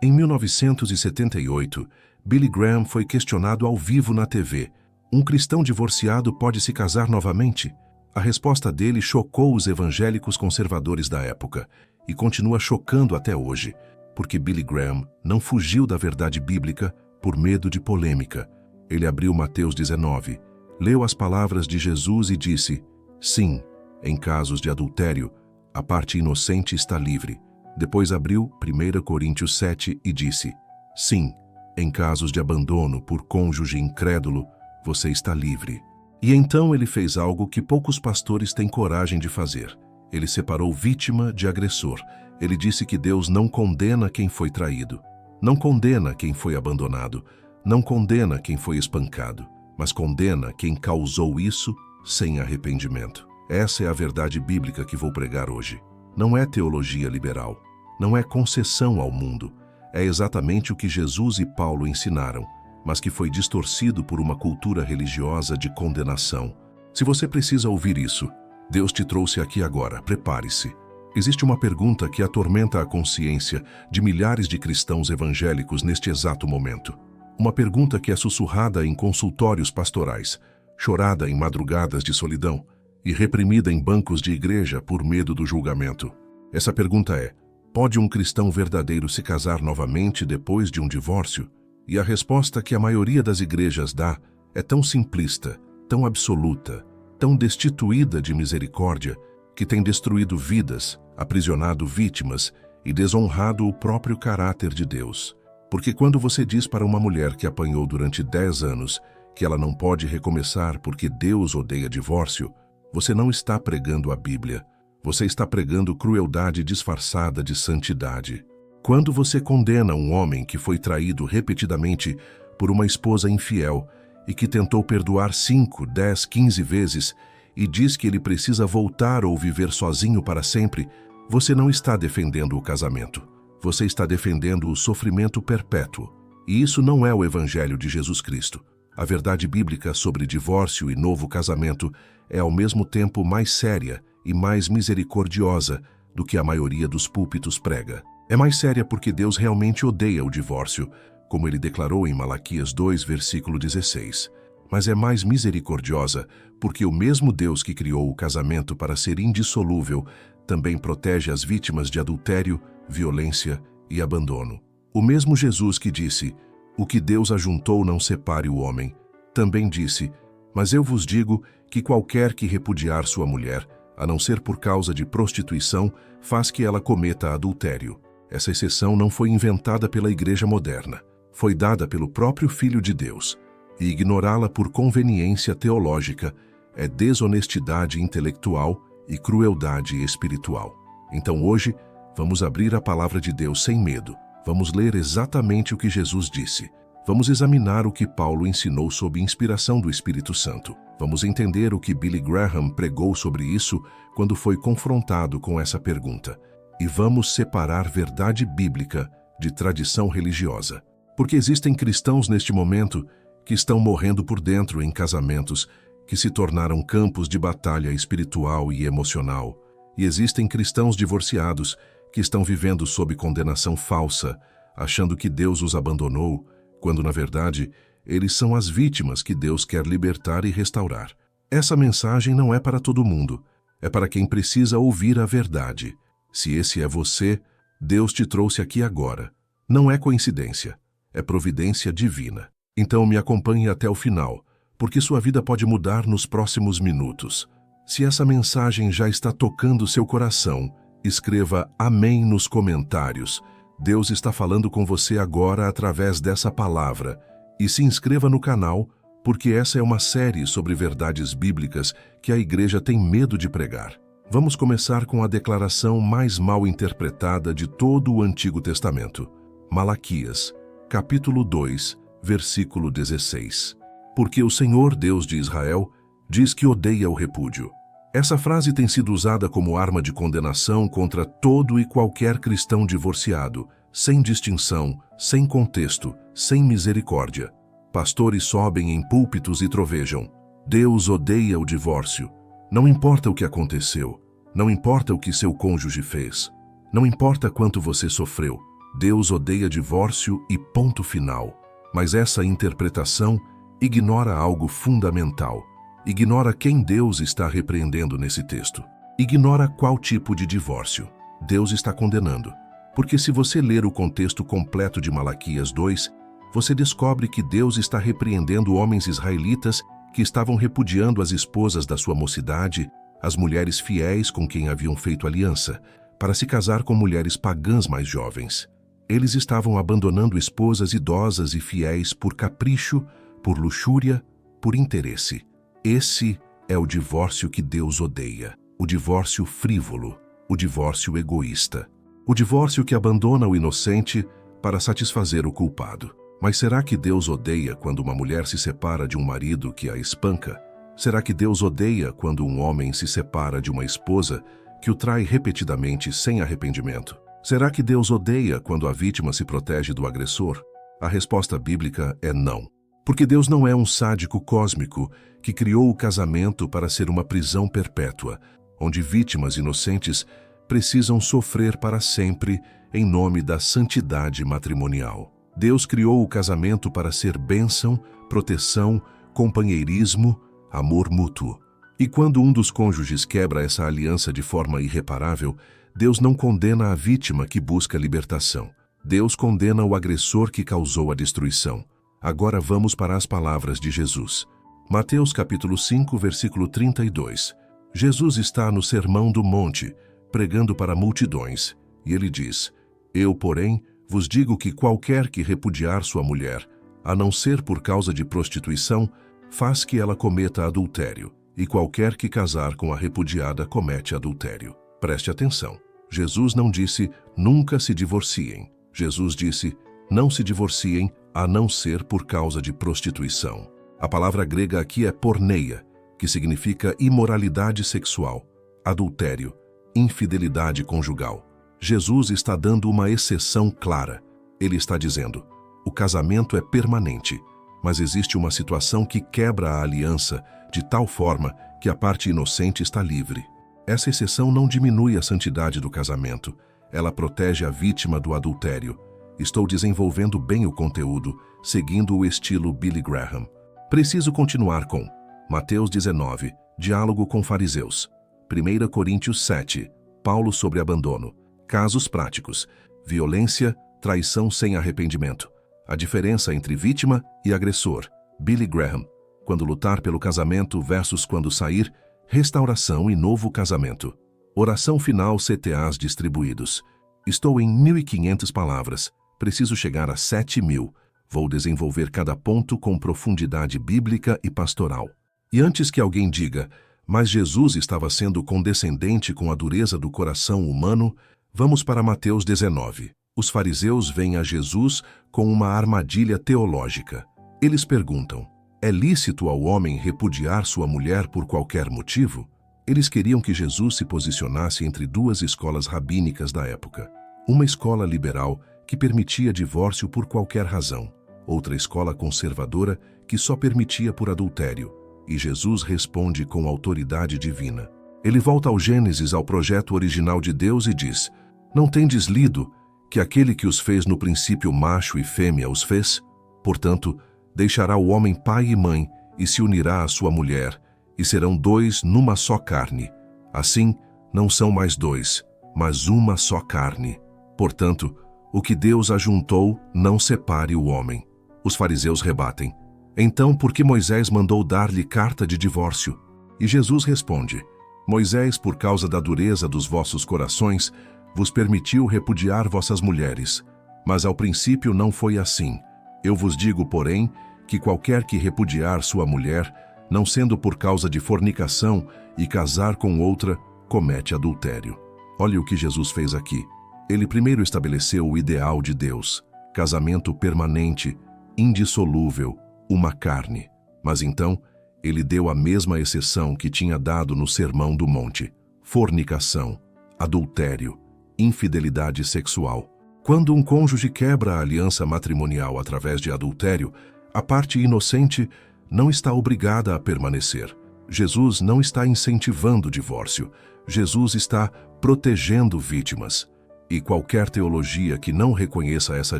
Em 1978, Billy Graham foi questionado ao vivo na TV. Um cristão divorciado pode se casar novamente? A resposta dele chocou os evangélicos conservadores da época e continua chocando até hoje, porque Billy Graham não fugiu da verdade bíblica por medo de polêmica. Ele abriu Mateus 19, leu as palavras de Jesus e disse: sim, em casos de adultério, a parte inocente está livre. Depois abriu 1 Coríntios 7 e disse: sim, em casos de abandono por cônjuge incrédulo, você está livre. E então ele fez algo que poucos pastores têm coragem de fazer. Ele separou vítima de agressor. Ele disse que Deus não condena quem foi traído, não condena quem foi abandonado, não condena quem foi espancado, mas condena quem causou isso sem arrependimento. Essa é a verdade bíblica que vou pregar hoje. Não é teologia liberal, não é concessão ao mundo. É exatamente o que Jesus e Paulo ensinaram, mas que foi distorcido por uma cultura religiosa de condenação. Se você precisa ouvir isso, Deus te trouxe aqui agora, prepare-se. Existe uma pergunta que atormenta a consciência de milhares de cristãos evangélicos neste exato momento. Uma pergunta que é sussurrada em consultórios pastorais, chorada em madrugadas de solidão e reprimida em bancos de igreja por medo do julgamento. Essa pergunta é: pode um cristão verdadeiro se casar novamente depois de um divórcio? E a resposta que a maioria das igrejas dá é tão simplista, tão absoluta, tão destituída de misericórdia, que tem destruído vidas, aprisionado vítimas e desonrado o próprio caráter de Deus. Porque quando você diz para uma mulher que apanhou durante 10 anos que ela não pode recomeçar porque Deus odeia divórcio, você não está pregando a Bíblia. Você está pregando crueldade disfarçada de santidade. Quando você condena um homem que foi traído repetidamente por uma esposa infiel e que tentou perdoar 5, 10, 15 vezes e diz que ele precisa voltar ou viver sozinho para sempre, você não está defendendo o casamento. Você está defendendo o sofrimento perpétuo. E isso não é o Evangelho de Jesus Cristo. A verdade bíblica sobre divórcio e novo casamento é ao mesmo tempo mais séria e mais misericordiosa do que a maioria dos púlpitos prega. É mais séria porque Deus realmente odeia o divórcio, como ele declarou em Malaquias 2, versículo 16. Mas é mais misericordiosa porque o mesmo Deus que criou o casamento para ser indissolúvel também protege as vítimas de adultério, violência e abandono. O mesmo Jesus que disse: o que Deus ajuntou não separe o homem, também disse: mas eu vos digo que qualquer que repudiar sua mulher, a não ser por causa de prostituição, faz que ela cometa adultério. Essa exceção não foi inventada pela igreja moderna. Foi dada pelo próprio Filho de Deus. E ignorá-la por conveniência teológica é desonestidade intelectual e crueldade espiritual. Então hoje, vamos abrir a palavra de Deus sem medo. Vamos ler exatamente o que Jesus disse. Vamos examinar o que Paulo ensinou sob inspiração do Espírito Santo. Vamos entender o que Billy Graham pregou sobre isso quando foi confrontado com essa pergunta. E vamos separar verdade bíblica de tradição religiosa. Porque existem cristãos neste momento que estão morrendo por dentro em casamentos que se tornaram campos de batalha espiritual e emocional. E existem cristãos divorciados que estão vivendo sob condenação falsa, achando que Deus os abandonou, quando na verdade eles são as vítimas que Deus quer libertar e restaurar. Essa mensagem não é para todo mundo, é para quem precisa ouvir a verdade. Se esse é você, Deus te trouxe aqui agora. Não é coincidência, é providência divina. Então me acompanhe até o final, porque sua vida pode mudar nos próximos minutos. Se essa mensagem já está tocando seu coração, escreva amém nos comentários. Deus está falando com você agora através dessa palavra. E se inscreva no canal, porque essa é uma série sobre verdades bíblicas que a igreja tem medo de pregar. Vamos começar com a declaração mais mal interpretada de todo o Antigo Testamento. Malaquias, capítulo 2, versículo 16. Porque o Senhor, Deus de Israel, diz que odeia o repúdio. Essa frase tem sido usada como arma de condenação contra todo e qualquer cristão divorciado, sem distinção, sem contexto, sem misericórdia. Pastores sobem em púlpitos e trovejam: Deus odeia o divórcio. Não importa o que aconteceu, não importa o que seu cônjuge fez, não importa quanto você sofreu, Deus odeia divórcio e ponto final. Mas essa interpretação ignora algo fundamental. Ignora quem Deus está repreendendo nesse texto. Ignora qual tipo de divórcio Deus está condenando. Porque se você ler o contexto completo de Malaquias 2, você descobre que Deus está repreendendo homens israelitas que estavam repudiando as esposas da sua mocidade, as mulheres fiéis com quem haviam feito aliança, para se casar com mulheres pagãs mais jovens. Eles estavam abandonando esposas idosas e fiéis por capricho, por luxúria, por interesse. Esse é o divórcio que Deus odeia. O divórcio frívolo, o divórcio egoísta. O divórcio que abandona o inocente para satisfazer o culpado. Mas será que Deus odeia quando uma mulher se separa de um marido que a espanca? Será que Deus odeia quando um homem se separa de uma esposa que o trai repetidamente sem arrependimento? Será que Deus odeia quando a vítima se protege do agressor? A resposta bíblica é não. Porque Deus não é um sádico cósmico que criou o casamento para ser uma prisão perpétua, onde vítimas inocentes precisam sofrer para sempre em nome da santidade matrimonial. Deus criou o casamento para ser bênção, proteção, companheirismo, amor mútuo. E quando um dos cônjuges quebra essa aliança de forma irreparável, Deus não condena a vítima que busca libertação. Deus condena o agressor que causou a destruição. Agora vamos para as palavras de Jesus. Mateus capítulo 5, versículo 32. Jesus está no Sermão do Monte, pregando para multidões, e ele diz: Eu, porém, vos digo que qualquer que repudiar sua mulher, a não ser por causa de prostituição, faz que ela cometa adultério, e qualquer que casar com a repudiada comete adultério. Preste atenção. Jesus não disse, nunca se divorciem. Jesus disse, não se divorciem, a não ser por causa de prostituição. A palavra grega aqui é porneia, que significa imoralidade sexual, adultério, infidelidade conjugal. Jesus está dando uma exceção clara. Ele está dizendo, o casamento é permanente, mas existe uma situação que quebra a aliança de tal forma que a parte inocente está livre. Essa exceção não diminui a santidade do casamento, ela protege a vítima do adultério. Estou desenvolvendo bem o conteúdo, seguindo o estilo Billy Graham. Preciso continuar com Mateus 19, diálogo com fariseus. 1 Coríntios 7, Paulo sobre abandono. Casos práticos, violência, traição sem arrependimento. A diferença entre vítima e agressor. Billy Graham. Quando lutar pelo casamento versus quando sair, restauração e novo casamento. Oração final CTAs distribuídos. Estou em 1.500 palavras. Preciso chegar a 7.000. Vou desenvolver cada ponto com profundidade bíblica e pastoral. E antes que alguém diga, mas Jesus estava sendo condescendente com a dureza do coração humano, vamos para Mateus 19. Os fariseus vêm a Jesus com uma armadilha teológica. Eles perguntam, é lícito ao homem repudiar sua mulher por qualquer motivo? Eles queriam que Jesus se posicionasse entre duas escolas rabínicas da época. Uma escola liberal que permitia divórcio por qualquer razão. Outra escola conservadora que só permitia por adultério. E Jesus responde com autoridade divina. Ele volta ao Gênesis, ao projeto original de Deus e diz, não tendes lido que aquele que os fez no princípio macho e fêmea os fez? Portanto, deixará o homem pai e mãe e se unirá à sua mulher, e serão dois numa só carne. Assim, não são mais dois, mas uma só carne. Portanto, o que Deus ajuntou, não separe o homem. Os fariseus rebatem. Então, por que Moisés mandou dar-lhe carta de divórcio? E Jesus responde, Moisés, por causa da dureza dos vossos corações, vos permitiu repudiar vossas mulheres. Mas ao princípio não foi assim. Eu vos digo, porém, que qualquer que repudiar sua mulher, não sendo por causa de fornicação, e casar com outra, comete adultério. Olhe o que Jesus fez aqui. Ele primeiro estabeleceu o ideal de Deus, casamento permanente, indissolúvel, uma carne. Mas então, ele deu a mesma exceção que tinha dado no Sermão do Monte: fornicação, adultério, infidelidade sexual. Quando um cônjuge quebra a aliança matrimonial através de adultério, a parte inocente não está obrigada a permanecer. Jesus não está incentivando o divórcio. Jesus está protegendo vítimas. E qualquer teologia que não reconheça essa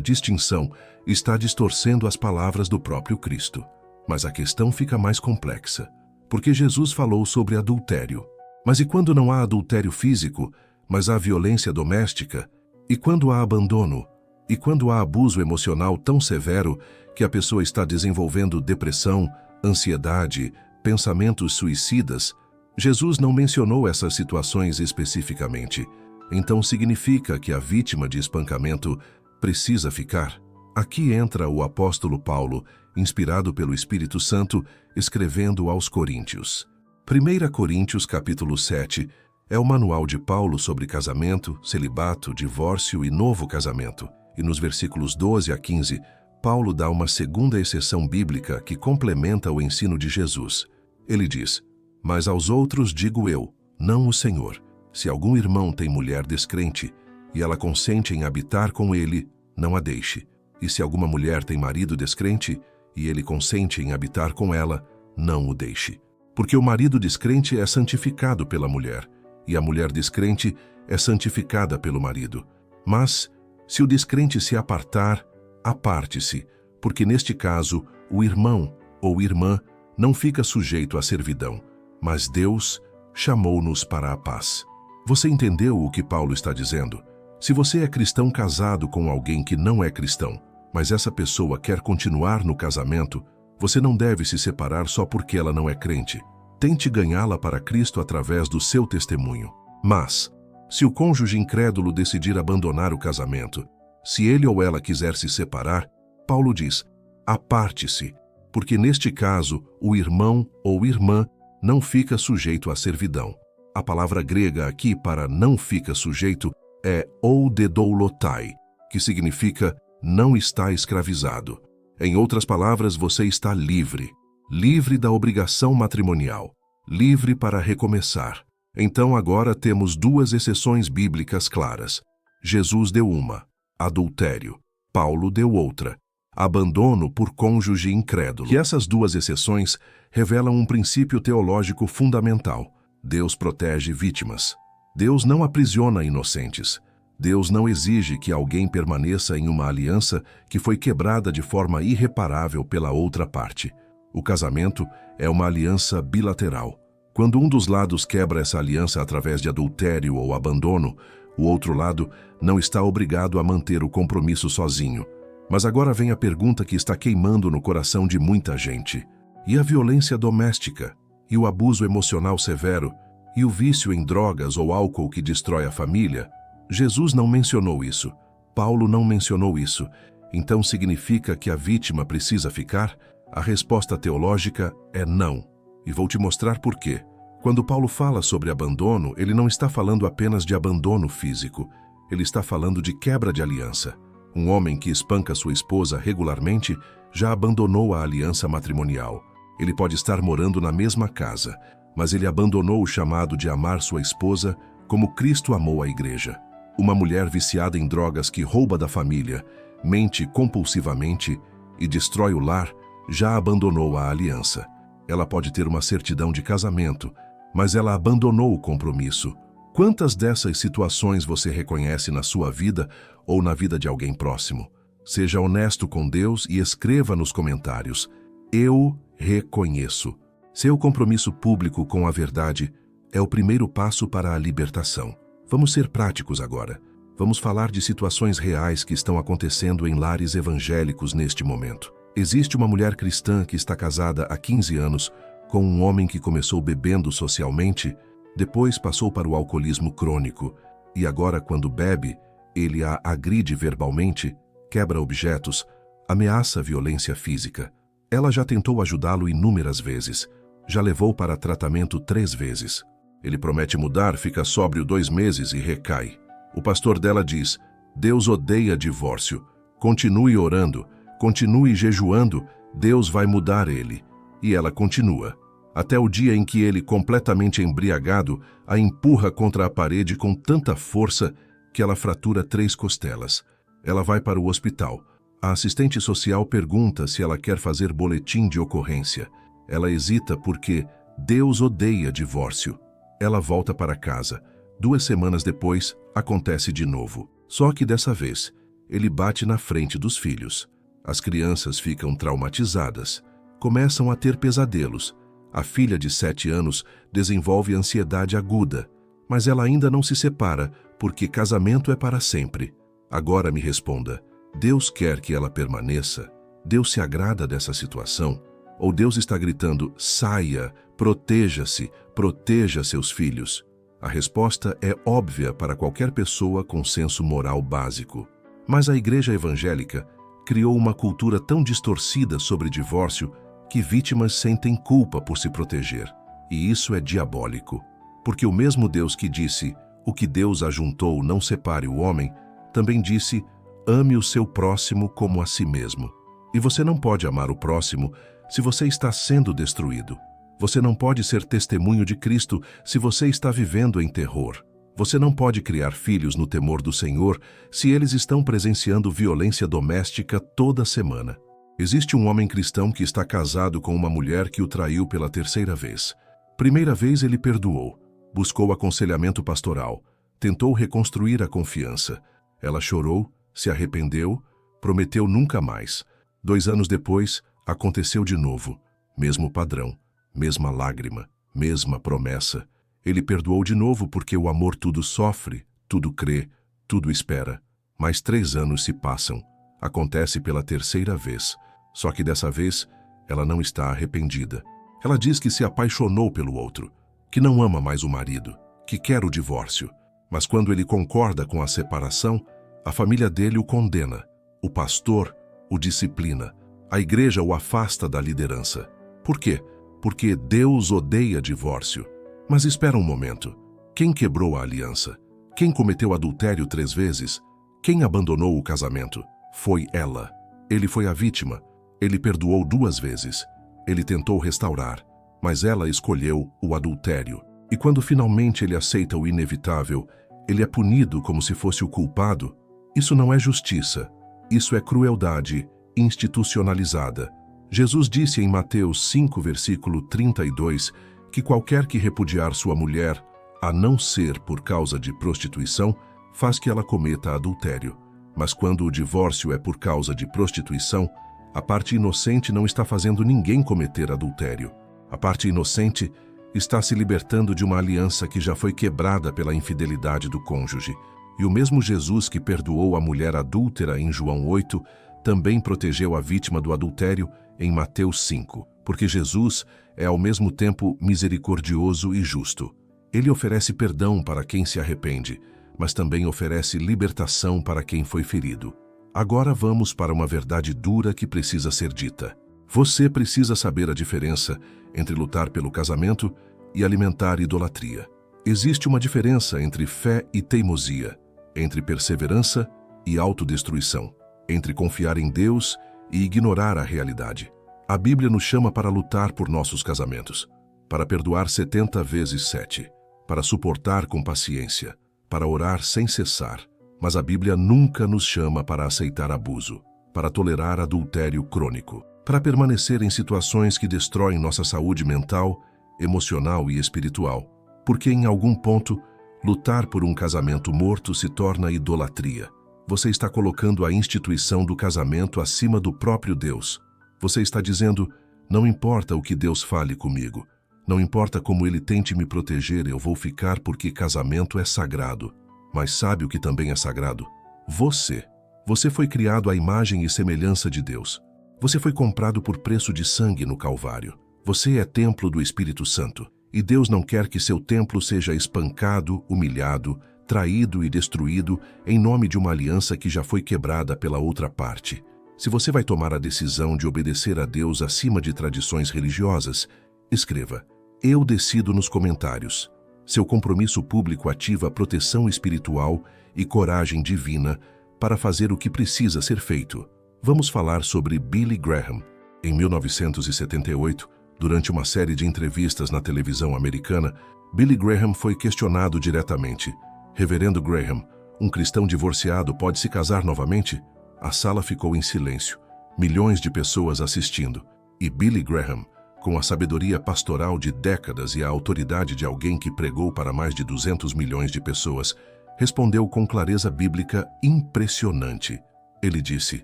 distinção está distorcendo as palavras do próprio Cristo. Mas a questão fica mais complexa, porque Jesus falou sobre adultério. Mas e quando não há adultério físico, mas há violência doméstica? E quando há abandono? E quando há abuso emocional tão severo que a pessoa está desenvolvendo depressão, ansiedade, pensamentos suicidas? Jesus não mencionou essas situações especificamente. Então significa que a vítima de espancamento precisa ficar? Aqui entra o apóstolo Paulo, inspirado pelo Espírito Santo, escrevendo aos Coríntios. 1 Coríntios capítulo 7 é o manual de Paulo sobre casamento, celibato, divórcio e novo casamento. E nos versículos 12 a 15, Paulo dá uma segunda exceção bíblica que complementa o ensino de Jesus. Ele diz: "Mas aos outros digo eu, não o Senhor. Se algum irmão tem mulher descrente, e ela consente em habitar com ele, não a deixe. E se alguma mulher tem marido descrente, e ele consente em habitar com ela, não o deixe. Porque o marido descrente é santificado pela mulher, e a mulher descrente é santificada pelo marido. Mas, se o descrente se apartar, aparte-se, porque neste caso, o irmão ou irmã não fica sujeito à servidão, mas Deus chamou-nos para a paz." Você entendeu o que Paulo está dizendo? Se você é cristão casado com alguém que não é cristão, mas essa pessoa quer continuar no casamento, você não deve se separar só porque ela não é crente. Tente ganhá-la para Cristo através do seu testemunho. Mas, se o cônjuge incrédulo decidir abandonar o casamento, se ele ou ela quiser se separar, Paulo diz: aparte-se, porque neste caso o irmão ou irmã não fica sujeito à servidão. A palavra grega aqui para não fica sujeito é oudedoulotai, que significa não está escravizado. Em outras palavras, você está livre. Livre da obrigação matrimonial. Livre para recomeçar. Então agora temos duas exceções bíblicas claras. Jesus deu uma, adultério. Paulo deu outra, abandono por cônjuge incrédulo. Que essas duas exceções revelam um princípio teológico fundamental. Deus protege vítimas. Deus não aprisiona inocentes. Deus não exige que alguém permaneça em uma aliança que foi quebrada de forma irreparável pela outra parte. O casamento é uma aliança bilateral. Quando um dos lados quebra essa aliança através de adultério ou abandono, o outro lado não está obrigado a manter o compromisso sozinho. Mas agora vem a pergunta que está queimando no coração de muita gente. E a violência doméstica? E o abuso emocional severo? E o vício em drogas ou álcool que destrói a família? Jesus não mencionou isso. Paulo não mencionou isso. Então significa que a vítima precisa ficar? A resposta teológica é não. E vou te mostrar por quê. Quando Paulo fala sobre abandono, ele não está falando apenas de abandono físico. Ele está falando de quebra de aliança. Um homem que espanca sua esposa regularmente já abandonou a aliança matrimonial. Ele pode estar morando na mesma casa, mas ele abandonou o chamado de amar sua esposa como Cristo amou a igreja. Uma mulher viciada em drogas que rouba da família, mente compulsivamente e destrói o lar, já abandonou a aliança. Ela pode ter uma certidão de casamento, mas ela abandonou o compromisso. Quantas dessas situações você reconhece na sua vida ou na vida de alguém próximo? Seja honesto com Deus e escreva nos comentários: eu reconheço. Seu compromisso público com a verdade é o primeiro passo para a libertação. Vamos ser práticos agora. Vamos falar de situações reais que estão acontecendo em lares evangélicos neste momento. Existe uma mulher cristã que está casada há 15 anos com um homem que começou bebendo socialmente, depois passou para o alcoolismo crônico e agora, quando bebe, ele a agride verbalmente, quebra objetos, ameaça violência física. Ela já tentou ajudá-lo inúmeras vezes. Já levou para tratamento 3 vezes. Ele promete mudar, fica sóbrio 2 meses e recai. O pastor dela diz: Deus odeia divórcio. Continue orando, continue jejuando, Deus vai mudar ele. E ela continua. Até o dia em que ele, completamente embriagado, a empurra contra a parede com tanta força que ela fratura 3 costelas. Ela vai para o hospital. A assistente social pergunta se ela quer fazer boletim de ocorrência. Ela hesita porque Deus odeia divórcio. Ela volta para casa. 2 semanas depois, acontece de novo. Só que dessa vez, ele bate na frente dos filhos. As crianças ficam traumatizadas, começam a ter pesadelos. A filha de 7 anos desenvolve ansiedade aguda, mas ela ainda não se separa, porque casamento é para sempre. Agora me responda, Deus quer que ela permaneça? Deus se agrada dessa situação? Ou Deus está gritando, saia, proteja-se, proteja seus filhos? A resposta é óbvia para qualquer pessoa com senso moral básico. Mas a igreja evangélica criou uma cultura tão distorcida sobre divórcio que vítimas sentem culpa por se proteger. E isso é diabólico, porque o mesmo Deus que disse, o que Deus ajuntou não separe o homem, também disse, ame o seu próximo como a si mesmo. E você não pode amar o próximo se você está sendo destruído. Você não pode ser testemunho de Cristo se você está vivendo em terror. Você não pode criar filhos no temor do Senhor se eles estão presenciando violência doméstica toda semana. Existe um homem cristão que está casado com uma mulher que o traiu pela 3ª vez. Primeira vez ele perdoou, buscou aconselhamento pastoral, tentou reconstruir a confiança. Ela chorou, se arrependeu, prometeu nunca mais. 2 anos depois, aconteceu de novo. Mesmo padrão, mesma lágrima, mesma promessa. Ele perdoou de novo porque o amor tudo sofre, tudo crê, tudo espera. Mais 3 anos se passam. Acontece pela 3ª vez. Só que dessa vez, ela não está arrependida. Ela diz que se apaixonou pelo outro, que não ama mais o marido, que quer o divórcio. Mas quando ele concorda com a separação, a família dele o condena. O pastor o disciplina. A igreja o afasta da liderança. Por quê? Porque Deus odeia divórcio. Mas espera um momento. Quem quebrou a aliança? Quem cometeu adultério 3 vezes? Quem abandonou o casamento? Foi ela. Ele foi a vítima. Ele perdoou 2 vezes. Ele tentou restaurar, mas ela escolheu o adultério. E quando finalmente ele aceita o inevitável, ele é punido como se fosse o culpado. Isso não é justiça. Isso é crueldade institucionalizada. Jesus disse em Mateus 5, versículo 32, que qualquer que repudiar sua mulher, a não ser por causa de prostituição, faz que ela cometa adultério. Mas quando o divórcio é por causa de prostituição, a parte inocente não está fazendo ninguém cometer adultério. A parte inocente está se libertando de uma aliança que já foi quebrada pela infidelidade do cônjuge. E o mesmo Jesus que perdoou a mulher adúltera em João 8, também protegeu a vítima do adultério em Mateus 5, porque Jesus é ao mesmo tempo misericordioso e justo. Ele oferece perdão para quem se arrepende, mas também oferece libertação para quem foi ferido. Agora vamos para uma verdade dura que precisa ser dita. Você precisa saber a diferença entre lutar pelo casamento e alimentar idolatria. Existe uma diferença entre fé e teimosia, entre perseverança e autodestruição, entre confiar em Deus e ignorar a realidade. A Bíblia nos chama para lutar por nossos casamentos, para perdoar 70 vezes 7, para suportar com paciência, para orar sem cessar. Mas a Bíblia nunca nos chama para aceitar abuso, para tolerar adultério crônico, para permanecer em situações que destroem nossa saúde mental, emocional e espiritual, porque em algum ponto, lutar por um casamento morto se torna idolatria. Você está colocando a instituição do casamento acima do próprio Deus. Você está dizendo, não importa o que Deus fale comigo, não importa como Ele tente me proteger, eu vou ficar porque casamento é sagrado. Mas sabe o que também é sagrado? Você. Você foi criado à imagem e semelhança de Deus. Você foi comprado por preço de sangue no Calvário. Você é templo do Espírito Santo. E Deus não quer que seu templo seja espancado, humilhado, traído e destruído em nome de uma aliança que já foi quebrada pela outra parte. Se você vai tomar a decisão de obedecer a Deus acima de tradições religiosas, escreva, eu decido nos comentários. Seu compromisso público ativa proteção espiritual e coragem divina para fazer o que precisa ser feito. Vamos falar sobre Billy Graham. Em 1978, durante uma série de entrevistas na televisão americana, Billy Graham foi questionado diretamente. Reverendo Graham, um cristão divorciado pode se casar novamente? A sala ficou em silêncio, milhões de pessoas assistindo. E Billy Graham, com a sabedoria pastoral de décadas e a autoridade de alguém que pregou para mais de 200 milhões de pessoas, respondeu com clareza bíblica impressionante. Ele disse: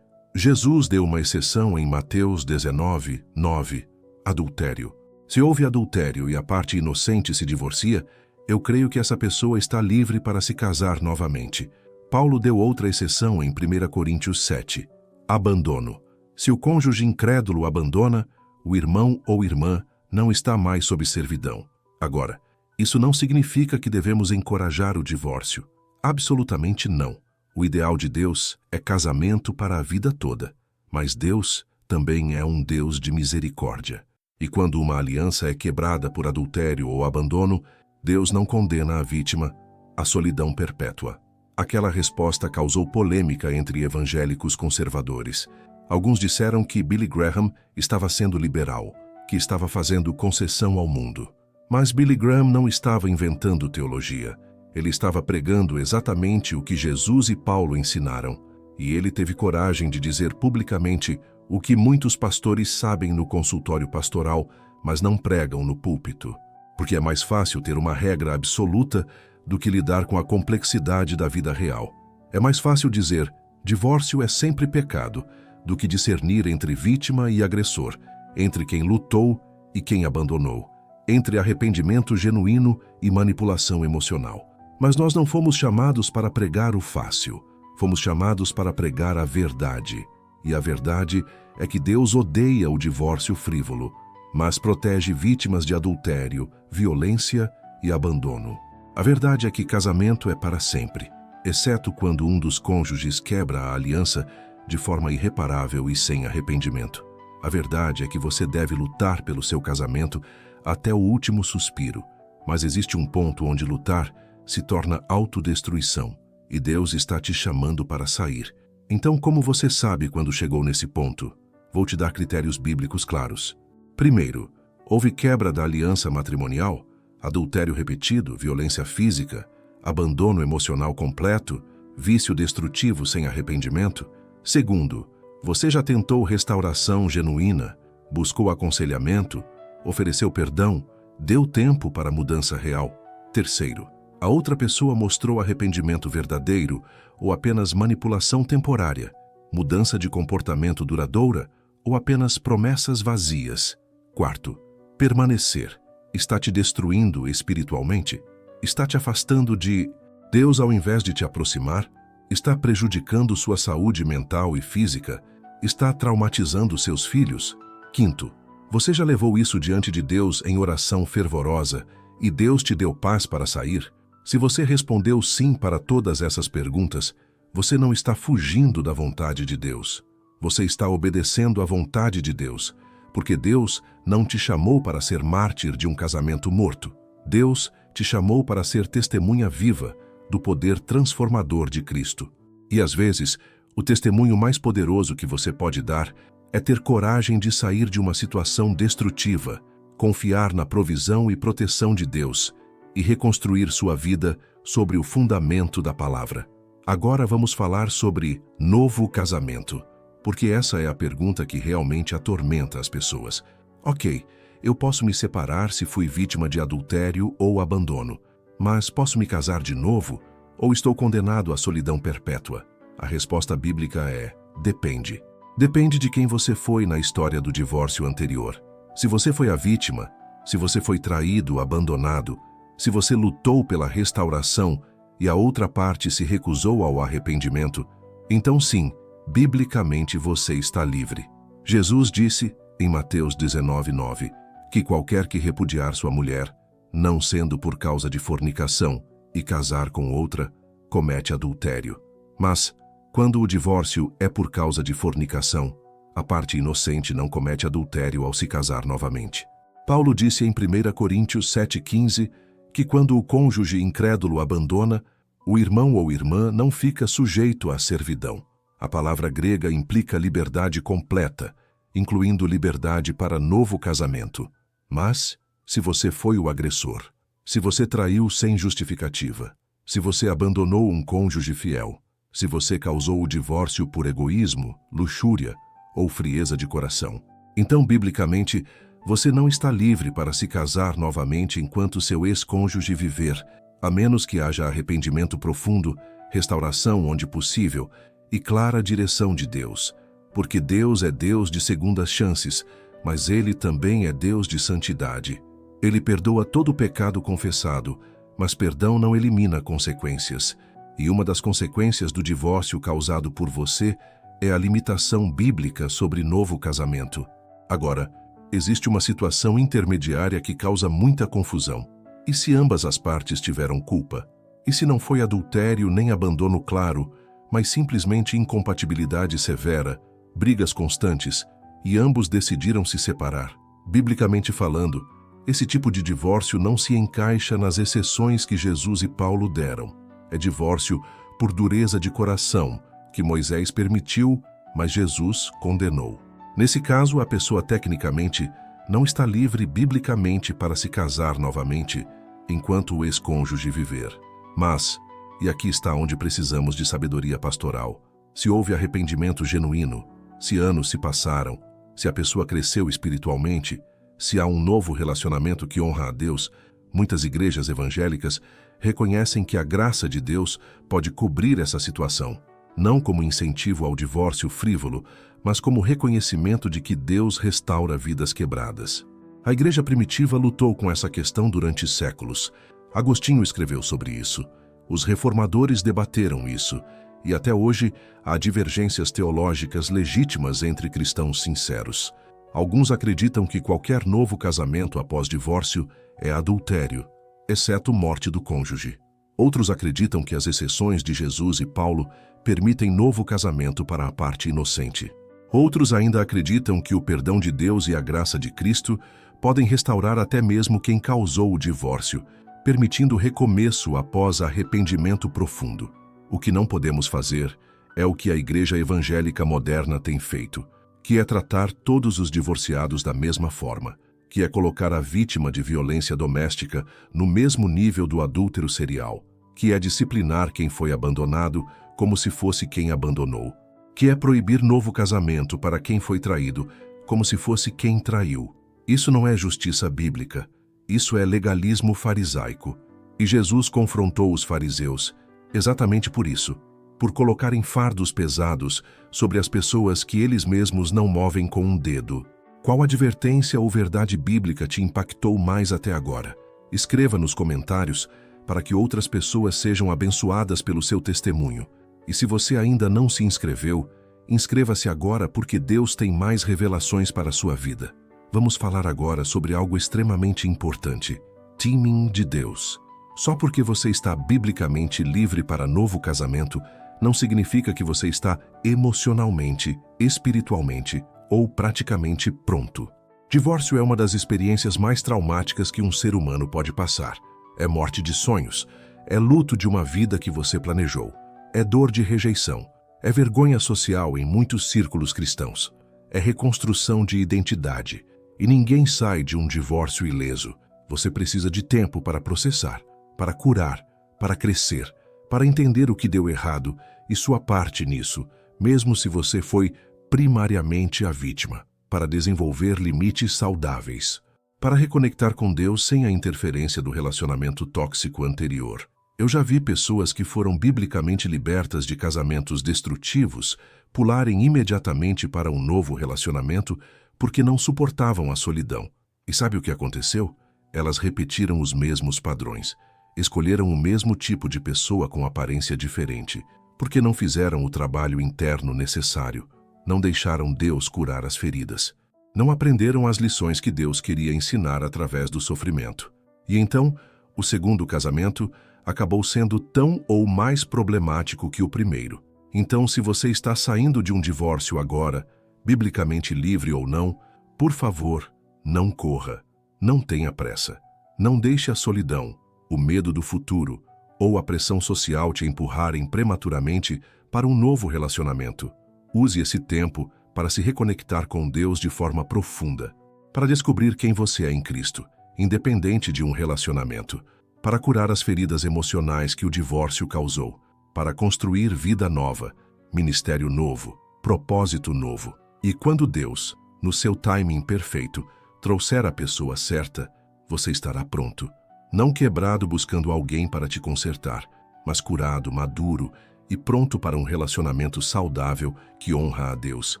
Jesus deu uma exceção em Mateus 19, 9, adultério. Se houve adultério e a parte inocente se divorcia, eu creio que essa pessoa está livre para se casar novamente. Paulo deu outra exceção em 1 Coríntios 7, abandono. Se o cônjuge incrédulo abandona, o irmão ou irmã não está mais sob servidão. Agora, isso não significa que devemos encorajar o divórcio. Absolutamente não. O ideal de Deus é casamento para a vida toda. Mas Deus também é um Deus de misericórdia. E quando uma aliança é quebrada por adultério ou abandono, Deus não condena a vítima à solidão perpétua. Aquela resposta causou polêmica entre evangélicos conservadores. Alguns disseram que Billy Graham estava sendo liberal, que estava fazendo concessão ao mundo. Mas Billy Graham não estava inventando teologia. Ele estava pregando exatamente o que Jesus e Paulo ensinaram. E ele teve coragem de dizer publicamente o que muitos pastores sabem no consultório pastoral, mas não pregam no púlpito. Porque é mais fácil ter uma regra absoluta do que lidar com a complexidade da vida real. É mais fácil dizer, divórcio é sempre pecado, do que discernir entre vítima e agressor, entre quem lutou e quem abandonou, entre arrependimento genuíno e manipulação emocional. Mas nós não fomos chamados para pregar o fácil, fomos chamados para pregar a verdade. E a verdade é que Deus odeia o divórcio frívolo, mas protege vítimas de adultério, violência e abandono. A verdade é que casamento é para sempre, exceto quando um dos cônjuges quebra a aliança de forma irreparável e sem arrependimento. A verdade é que você deve lutar pelo seu casamento até o último suspiro, mas existe um ponto onde lutar se torna autodestruição, e Deus está te chamando para sair. Então, como você sabe quando chegou nesse ponto? Vou te dar critérios bíblicos claros. Primeiro, houve quebra da aliança matrimonial, adultério repetido, violência física, abandono emocional completo, vício destrutivo sem arrependimento. Segundo, você já tentou restauração genuína, buscou aconselhamento, ofereceu perdão, deu tempo para mudança real. Terceiro, a outra pessoa mostrou arrependimento verdadeiro ou apenas manipulação temporária, mudança de comportamento duradoura ou apenas promessas vazias. Quarto, permanecer. Está te destruindo espiritualmente? Está te afastando de Deus ao invés de te aproximar? Está prejudicando sua saúde mental e física? Está traumatizando seus filhos? Quinto, você já levou isso diante de Deus em oração fervorosa e Deus te deu paz para sair? Se você respondeu sim para todas essas perguntas, você não está fugindo da vontade de Deus. Você está obedecendo à vontade de Deus, porque Deus não te chamou para ser mártir de um casamento morto. Deus te chamou para ser testemunha viva do poder transformador de Cristo. E às vezes, o testemunho mais poderoso que você pode dar é ter coragem de sair de uma situação destrutiva, confiar na provisão e proteção de Deus e reconstruir sua vida sobre o fundamento da palavra. Agora vamos falar sobre novo casamento, porque essa é a pergunta que realmente atormenta as pessoas. Ok, eu posso me separar se fui vítima de adultério ou abandono, mas posso me casar de novo ou estou condenado à solidão perpétua? A resposta bíblica é: depende. Depende de quem você foi na história do divórcio anterior. Se você foi a vítima, se você foi traído, abandonado, se você lutou pela restauração e a outra parte se recusou ao arrependimento, então sim, biblicamente você está livre. Jesus disse, em Mateus 19:9, que qualquer que repudiar sua mulher, não sendo por causa de fornicação, e casar com outra, comete adultério. Mas, quando o divórcio é por causa de fornicação, a parte inocente não comete adultério ao se casar novamente. Paulo disse em 1 Coríntios 7,15 que quando o cônjuge incrédulo abandona, o irmão ou irmã não fica sujeito à servidão. A palavra grega implica liberdade completa, incluindo liberdade para novo casamento. Mas, se você foi o agressor, se você traiu sem justificativa, se você abandonou um cônjuge fiel, se você causou o divórcio por egoísmo, luxúria ou frieza de coração, então, biblicamente, você não está livre para se casar novamente enquanto seu ex-cônjuge viver, a menos que haja arrependimento profundo, restauração onde possível e clara direção de Deus, porque Deus é Deus de segundas chances, mas Ele também é Deus de santidade. Ele perdoa todo pecado confessado, mas perdão não elimina consequências. E uma das consequências do divórcio causado por você é a limitação bíblica sobre novo casamento. Agora, existe uma situação intermediária que causa muita confusão. E se ambas as partes tiveram culpa? E se não foi adultério nem abandono claro, mas simplesmente incompatibilidade severa, brigas constantes, e ambos decidiram se separar? Biblicamente falando, esse tipo de divórcio não se encaixa nas exceções que Jesus e Paulo deram. É divórcio por dureza de coração, que Moisés permitiu, mas Jesus condenou. Nesse caso, a pessoa tecnicamente não está livre biblicamente para se casar novamente enquanto o ex-cônjuge viver. Mas, e aqui está onde precisamos de sabedoria pastoral, se houve arrependimento genuíno, se anos se passaram, se a pessoa cresceu espiritualmente, se há um novo relacionamento que honra a Deus, muitas igrejas evangélicas reconhecem que a graça de Deus pode cobrir essa situação, não como incentivo ao divórcio frívolo, mas como reconhecimento de que Deus restaura vidas quebradas. A igreja primitiva lutou com essa questão durante séculos. Agostinho escreveu sobre isso. Os reformadores debateram isso, e até hoje há divergências teológicas legítimas entre cristãos sinceros. Alguns acreditam que qualquer novo casamento após divórcio é adultério, exceto morte do cônjuge. Outros acreditam que as exceções de Jesus e Paulo permitem novo casamento para a parte inocente. Outros ainda acreditam que o perdão de Deus e a graça de Cristo podem restaurar até mesmo quem causou o divórcio, permitindo recomeço após arrependimento profundo. O que não podemos fazer é o que a igreja evangélica moderna tem feito, que é tratar todos os divorciados da mesma forma, que é colocar a vítima de violência doméstica no mesmo nível do adúltero serial, que é disciplinar quem foi abandonado como se fosse quem abandonou, que é proibir novo casamento para quem foi traído como se fosse quem traiu. Isso não é justiça bíblica, isso é legalismo farisaico. E Jesus confrontou os fariseus exatamente por isso, por colocarem fardos pesados sobre as pessoas que eles mesmos não movem com um dedo. Qual advertência ou verdade bíblica te impactou mais até agora? Escreva nos comentários para que outras pessoas sejam abençoadas pelo seu testemunho. E se você ainda não se inscreveu, inscreva-se agora porque Deus tem mais revelações para a sua vida. Vamos falar agora sobre algo extremamente importante: timing de Deus. Só porque você está biblicamente livre para novo casamento, não significa que você está emocionalmente, espiritualmente ou praticamente pronto. Divórcio é uma das experiências mais traumáticas que um ser humano pode passar. É morte de sonhos, é luto de uma vida que você planejou, é dor de rejeição, é vergonha social em muitos círculos cristãos, é reconstrução de identidade. E ninguém sai de um divórcio ileso. Você precisa de tempo para processar, para curar, para crescer, para entender o que deu errado e sua parte nisso, mesmo se você foi primariamente a vítima, para desenvolver limites saudáveis, para reconectar com Deus sem a interferência do relacionamento tóxico anterior. Eu já vi pessoas que foram biblicamente libertas de casamentos destrutivos pularem imediatamente para um novo relacionamento porque não suportavam a solidão. E sabe o que aconteceu? Elas repetiram os mesmos padrões. Escolheram o mesmo tipo de pessoa com aparência diferente, porque não fizeram o trabalho interno necessário. Não deixaram Deus curar as feridas. Não aprenderam as lições que Deus queria ensinar através do sofrimento. E então, o segundo casamento acabou sendo tão ou mais problemático que o primeiro. Então, se você está saindo de um divórcio agora, biblicamente livre ou não, por favor, não corra, não tenha pressa. Não deixe a solidão, o medo do futuro ou a pressão social te empurrarem prematuramente para um novo relacionamento. Use esse tempo para se reconectar com Deus de forma profunda, para descobrir quem você é em Cristo, independente de um relacionamento, para curar as feridas emocionais que o divórcio causou, para construir vida nova, ministério novo, propósito novo. E quando Deus, no seu timing perfeito, trouxer a pessoa certa, você estará pronto. Não quebrado buscando alguém para te consertar, mas curado, maduro e pronto para um relacionamento saudável que honra a Deus.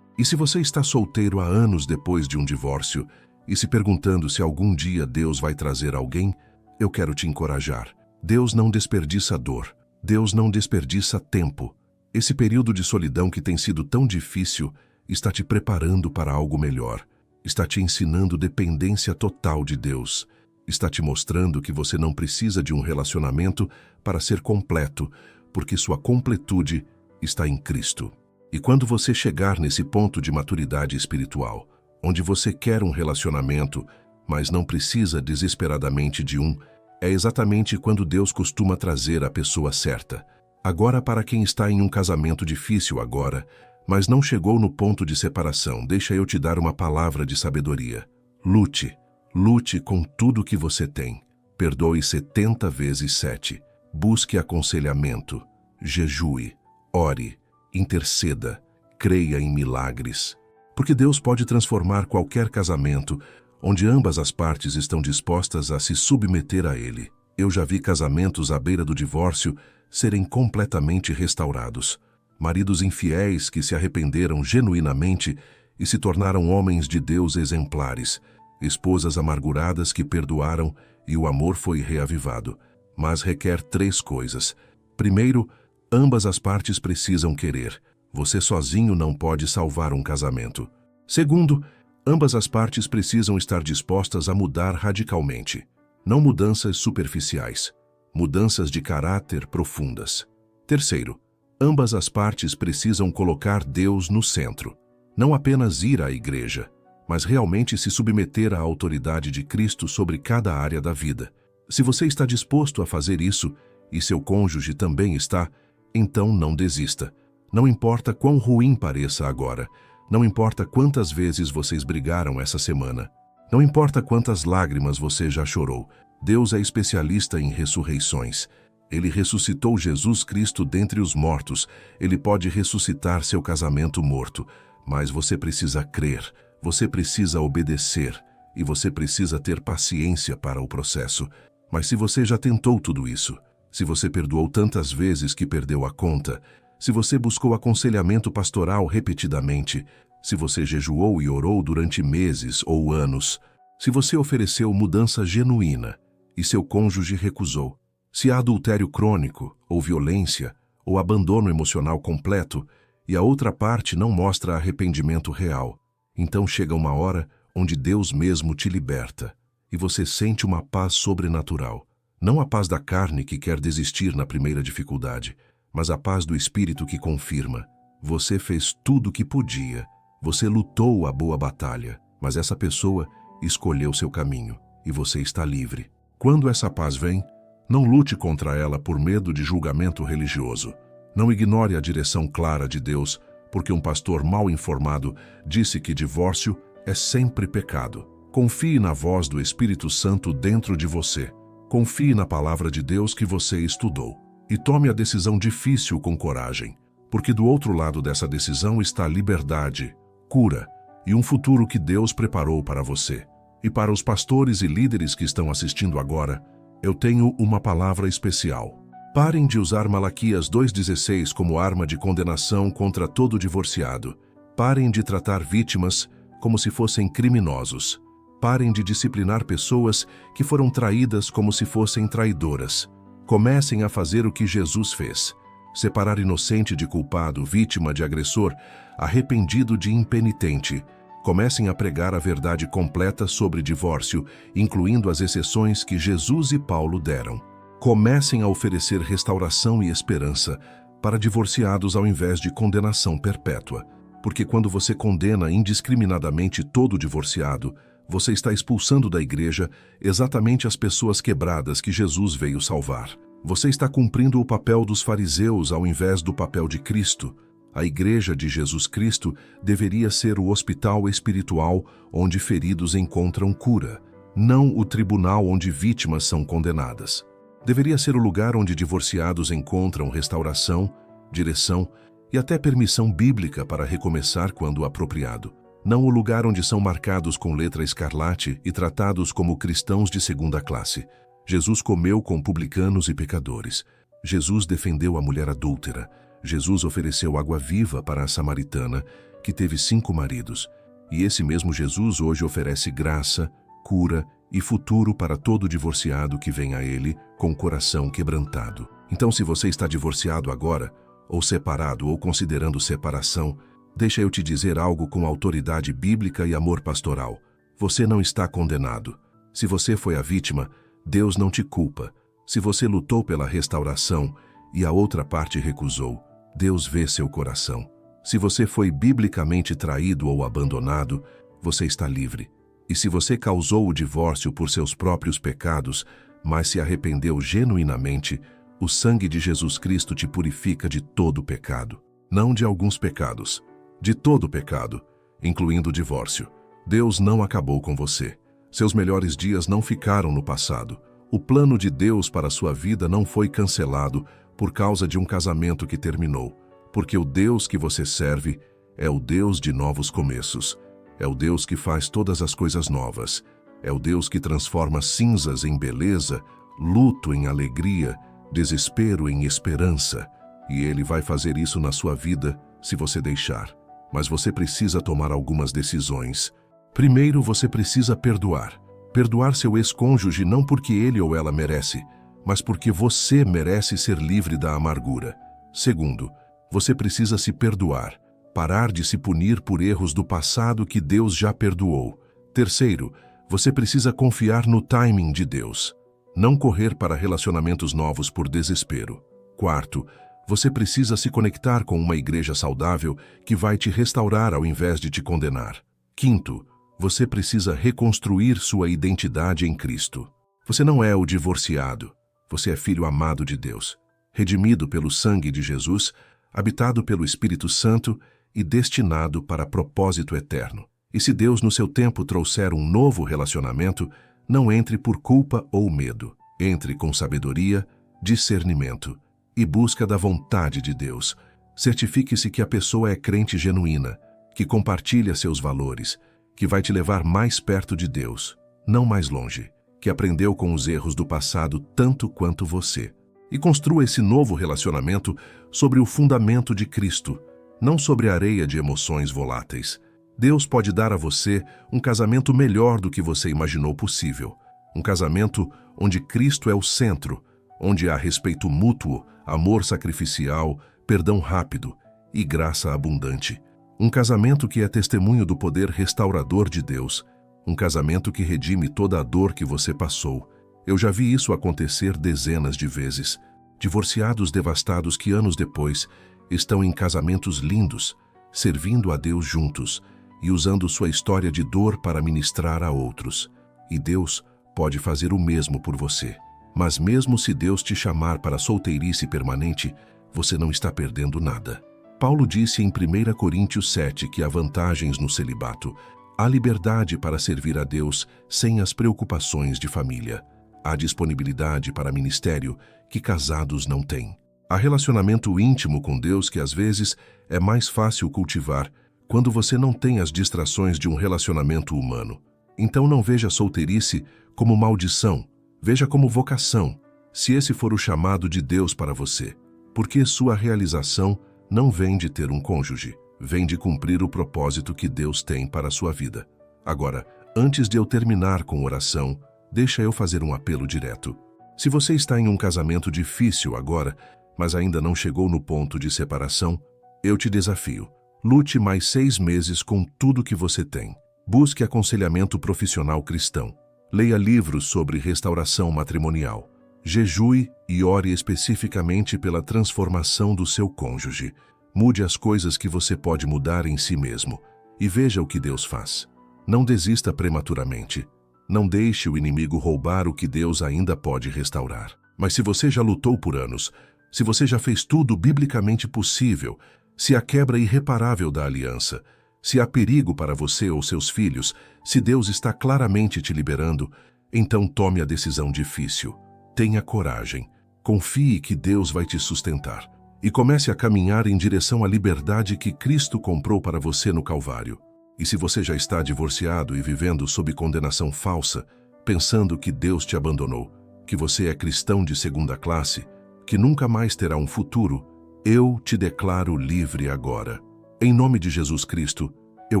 E se você está solteiro há anos depois de um divórcio e se perguntando se algum dia Deus vai trazer alguém, eu quero te encorajar. Deus não desperdiça dor. Deus não desperdiça tempo. Esse período de solidão que tem sido tão difícil está te preparando para algo melhor. Está te ensinando dependência total de Deus. Está te mostrando que você não precisa de um relacionamento para ser completo, porque sua completude está em Cristo. E quando você chegar nesse ponto de maturidade espiritual, onde você quer um relacionamento, mas não precisa desesperadamente de um, é exatamente quando Deus costuma trazer a pessoa certa. Agora, para quem está em um casamento difícil agora, mas não chegou no ponto de separação, deixa eu te dar uma palavra de sabedoria. Lute. Lute com tudo que você tem. Perdoe 70 vezes 7. Busque aconselhamento. Jejue. Ore. Interceda. Creia em milagres. Porque Deus pode transformar qualquer casamento onde ambas as partes estão dispostas a se submeter a Ele. Eu já vi casamentos à beira do divórcio serem completamente restaurados. Maridos infiéis que se arrependeram genuinamente e se tornaram homens de Deus exemplares. Esposas amarguradas que perdoaram e o amor foi reavivado. Mas requer 3 coisas. Primeiro, ambas as partes precisam querer. Você sozinho não pode salvar um casamento. Segundo, ambas as partes precisam estar dispostas a mudar radicalmente. Não mudanças superficiais, mudanças de caráter profundas. Terceiro, ambas as partes precisam colocar Deus no centro. Não apenas ir à igreja, mas realmente se submeter à autoridade de Cristo sobre cada área da vida. Se você está disposto a fazer isso, e seu cônjuge também está, então não desista. Não importa quão ruim pareça agora, não importa quantas vezes vocês brigaram essa semana, não importa quantas lágrimas você já chorou, Deus é especialista em ressurreições. Ele ressuscitou Jesus Cristo dentre os mortos, Ele pode ressuscitar seu casamento morto, mas você precisa crer. Você precisa obedecer e você precisa ter paciência para o processo. Mas se você já tentou tudo isso, se você perdoou tantas vezes que perdeu a conta, se você buscou aconselhamento pastoral repetidamente, se você jejuou e orou durante meses ou anos, se você ofereceu mudança genuína e seu cônjuge recusou, se há adultério crônico ou violência ou abandono emocional completo e a outra parte não mostra arrependimento real, então chega uma hora onde Deus mesmo te liberta e você sente uma paz sobrenatural. Não a paz da carne que quer desistir na primeira dificuldade, mas a paz do Espírito que confirma. Você fez tudo o que podia, você lutou a boa batalha, mas essa pessoa escolheu seu caminho e você está livre. Quando essa paz vem, não lute contra ela por medo de julgamento religioso. Não ignore a direção clara de Deus, porque um pastor mal informado disse que divórcio é sempre pecado. Confie na voz do Espírito Santo dentro de você. Confie na palavra de Deus que você estudou. E tome a decisão difícil com coragem, porque do outro lado dessa decisão está liberdade, cura e um futuro que Deus preparou para você. E para os pastores e líderes que estão assistindo agora, eu tenho uma palavra especial. Parem de usar Malaquias 2,16 como arma de condenação contra todo divorciado. Parem de tratar vítimas como se fossem criminosos. Parem de disciplinar pessoas que foram traídas como se fossem traidoras. Comecem a fazer o que Jesus fez. Separar inocente de culpado, vítima de agressor, arrependido de impenitente. Comecem a pregar a verdade completa sobre divórcio, incluindo as exceções que Jesus e Paulo deram. Comecem a oferecer restauração e esperança para divorciados ao invés de condenação perpétua. Porque quando você condena indiscriminadamente todo divorciado, você está expulsando da igreja exatamente as pessoas quebradas que Jesus veio salvar. Você está cumprindo o papel dos fariseus ao invés do papel de Cristo. A igreja de Jesus Cristo deveria ser o hospital espiritual onde feridos encontram cura, não o tribunal onde vítimas são condenadas. Deveria ser o lugar onde divorciados encontram restauração, direção e até permissão bíblica para recomeçar quando apropriado. Não o lugar onde são marcados com letra escarlate e tratados como cristãos de segunda classe. Jesus comeu com publicanos e pecadores. Jesus defendeu a mulher adúltera. Jesus ofereceu água viva para a samaritana, que teve 5 maridos. E esse mesmo Jesus hoje oferece graça, cura e futuro para todo divorciado que vem a Ele com o coração quebrantado. Então, se você está divorciado agora, ou separado ou considerando separação, deixa eu te dizer algo com autoridade bíblica e amor pastoral. Você não está condenado. Se você foi a vítima, Deus não te culpa. Se você lutou pela restauração e a outra parte recusou, Deus vê seu coração. Se você foi biblicamente traído ou abandonado, você está livre. E se você causou o divórcio por seus próprios pecados, mas se arrependeu genuinamente, o sangue de Jesus Cristo te purifica de todo pecado. Não de alguns pecados, de todo pecado, incluindo o divórcio. Deus não acabou com você. Seus melhores dias não ficaram no passado. O plano de Deus para a sua vida não foi cancelado por causa de um casamento que terminou, porque o Deus que você serve é o Deus de novos começos. É o Deus que faz todas as coisas novas. É o Deus que transforma cinzas em beleza, luto em alegria, desespero em esperança. E Ele vai fazer isso na sua vida se você deixar. Mas você precisa tomar algumas decisões. Primeiro, você precisa perdoar. Perdoar seu ex-cônjuge não porque ele ou ela merece, mas porque você merece ser livre da amargura. Segundo, você precisa se perdoar. Parar de se punir por erros do passado que Deus já perdoou. Terceiro, você precisa confiar no timing de Deus. Não correr para relacionamentos novos por desespero. Quarto, você precisa se conectar com uma igreja saudável que vai te restaurar ao invés de te condenar. Quinto, você precisa reconstruir sua identidade em Cristo. Você não é o divorciado. Você é filho amado de Deus, redimido pelo sangue de Jesus, habitado pelo Espírito Santo e destinado para propósito eterno. E se Deus no seu tempo trouxer um novo relacionamento, não entre por culpa ou medo. Entre com sabedoria, discernimento e busca da vontade de Deus. Certifique-se que a pessoa é crente genuína, que compartilha seus valores, que vai te levar mais perto de Deus, não mais longe, que aprendeu com os erros do passado tanto quanto você. E construa esse novo relacionamento sobre o fundamento de Cristo, não sobre areia de emoções voláteis. Deus pode dar a você um casamento melhor do que você imaginou possível. Um casamento onde Cristo é o centro, onde há respeito mútuo, amor sacrificial, perdão rápido e graça abundante. Um casamento que é testemunho do poder restaurador de Deus. Um casamento que redime toda a dor que você passou. Eu já vi isso acontecer dezenas de vezes. Divorciados devastados que anos depois estão em casamentos lindos, servindo a Deus juntos e usando sua história de dor para ministrar a outros. E Deus pode fazer o mesmo por você. Mas mesmo se Deus te chamar para a solteirice permanente, você não está perdendo nada. Paulo disse em 1 Coríntios 7 que há vantagens no celibato. Há liberdade para servir a Deus sem as preocupações de família. Há disponibilidade para ministério que casados não têm. Há relacionamento íntimo com Deus que às vezes é mais fácil cultivar quando você não tem as distrações de um relacionamento humano. Então não veja a solteirice como maldição, veja como vocação, se esse for o chamado de Deus para você. Porque sua realização não vem de ter um cônjuge, vem de cumprir o propósito que Deus tem para a sua vida. Agora, antes de eu terminar com oração, deixa eu fazer um apelo direto. Se você está em um casamento difícil agora, mas ainda não chegou no ponto de separação, eu te desafio. Lute mais 6 meses com tudo que você tem. Busque aconselhamento profissional cristão. Leia livros sobre restauração matrimonial. Jejue e ore especificamente pela transformação do seu cônjuge. Mude as coisas que você pode mudar em si mesmo e veja o que Deus faz. Não desista prematuramente. Não deixe o inimigo roubar o que Deus ainda pode restaurar. Mas se você já lutou por anos, se você já fez tudo biblicamente possível, se há quebra irreparável da aliança, se há perigo para você ou seus filhos, se Deus está claramente te liberando, então tome a decisão difícil. Tenha coragem, confie que Deus vai te sustentar e comece a caminhar em direção à liberdade que Cristo comprou para você no Calvário. E se você já está divorciado e vivendo sob condenação falsa, pensando que Deus te abandonou, que você é cristão de segunda classe, que nunca mais terá um futuro, eu te declaro livre agora. Em nome de Jesus Cristo, eu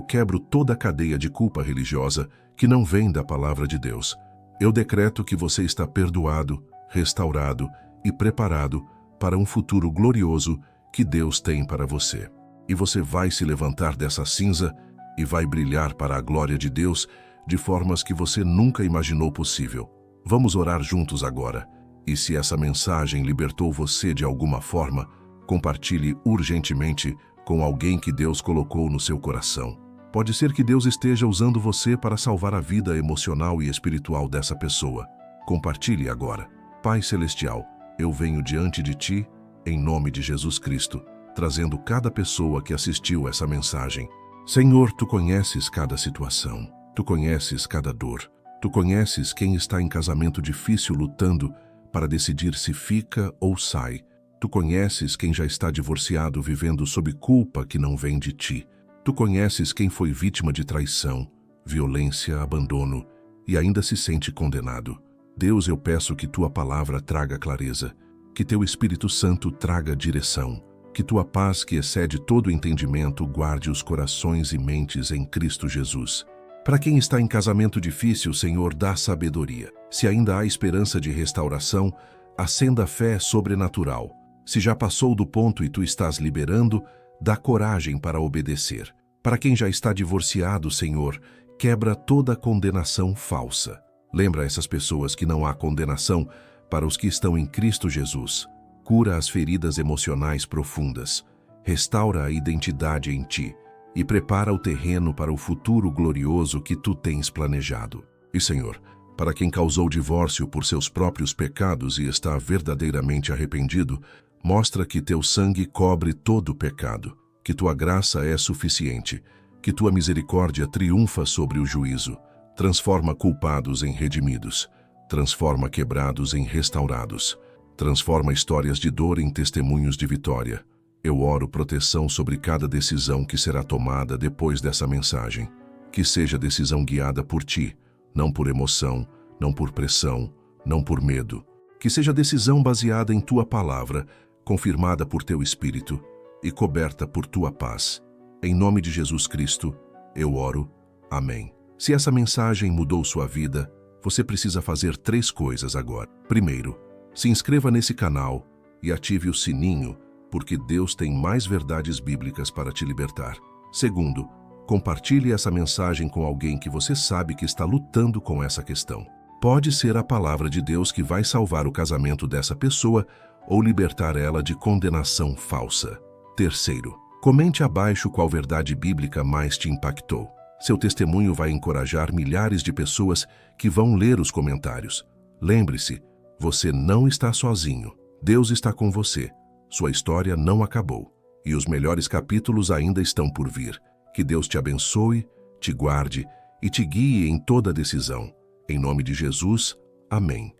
quebro toda a cadeia de culpa religiosa que não vem da palavra de Deus. Eu decreto que você está perdoado, restaurado e preparado para um futuro glorioso que Deus tem para você. E você vai se levantar dessa cinza e vai brilhar para a glória de Deus de formas que você nunca imaginou possível. Vamos orar juntos agora. E se essa mensagem libertou você de alguma forma, compartilhe urgentemente com alguém que Deus colocou no seu coração. Pode ser que Deus esteja usando você para salvar a vida emocional e espiritual dessa pessoa. Compartilhe agora. Pai Celestial, eu venho diante de Ti, em nome de Jesus Cristo, trazendo cada pessoa que assistiu essa mensagem. Senhor, Tu conheces cada situação, Tu conheces cada dor, Tu conheces quem está em casamento difícil lutando para decidir se fica ou sai. Tu conheces quem já está divorciado vivendo sob culpa que não vem de Ti. Tu conheces quem foi vítima de traição, violência, abandono e ainda se sente condenado. Deus, eu peço que Tua palavra traga clareza, que Teu Espírito Santo traga direção, que Tua paz, que excede todo entendimento, guarde os corações e mentes em Cristo Jesus. Para quem está em casamento difícil, Senhor, dá sabedoria. Se ainda há esperança de restauração, acenda a fé sobrenatural. Se já passou do ponto e Tu estás liberando, dá coragem para obedecer. Para quem já está divorciado, Senhor, quebra toda condenação falsa. Lembra essas pessoas que não há condenação para os que estão em Cristo Jesus. Cura as feridas emocionais profundas. Restaura a identidade em Ti e prepara o terreno para o futuro glorioso que Tu tens planejado. E, Senhor, para quem causou divórcio por seus próprios pecados e está verdadeiramente arrependido, mostra que Teu sangue cobre todo o pecado, que Tua graça é suficiente, que Tua misericórdia triunfa sobre o juízo, transforma culpados em redimidos, transforma quebrados em restaurados, transforma histórias de dor em testemunhos de vitória. Eu oro proteção sobre cada decisão que será tomada depois dessa mensagem, que seja decisão guiada por Ti, não por emoção, não por pressão, não por medo, que seja decisão baseada em Tua palavra, confirmada por Teu Espírito e coberta por Tua paz. Em nome de Jesus Cristo, eu oro. Amém. Se essa mensagem mudou sua vida, você precisa fazer 3 coisas agora. Primeiro, se inscreva nesse canal e ative o sininho, porque Deus tem mais verdades bíblicas para te libertar. Segundo, compartilhe essa mensagem com alguém que você sabe que está lutando com essa questão. Pode ser a palavra de Deus que vai salvar o casamento dessa pessoa ou libertar ela de condenação falsa. Terceiro, comente abaixo qual verdade bíblica mais te impactou. Seu testemunho vai encorajar milhares de pessoas que vão ler os comentários. Lembre-se, você não está sozinho. Deus está com você. Sua história não acabou. E os melhores capítulos ainda estão por vir. Que Deus te abençoe, te guarde e te guie em toda decisão. Em nome de Jesus, amém.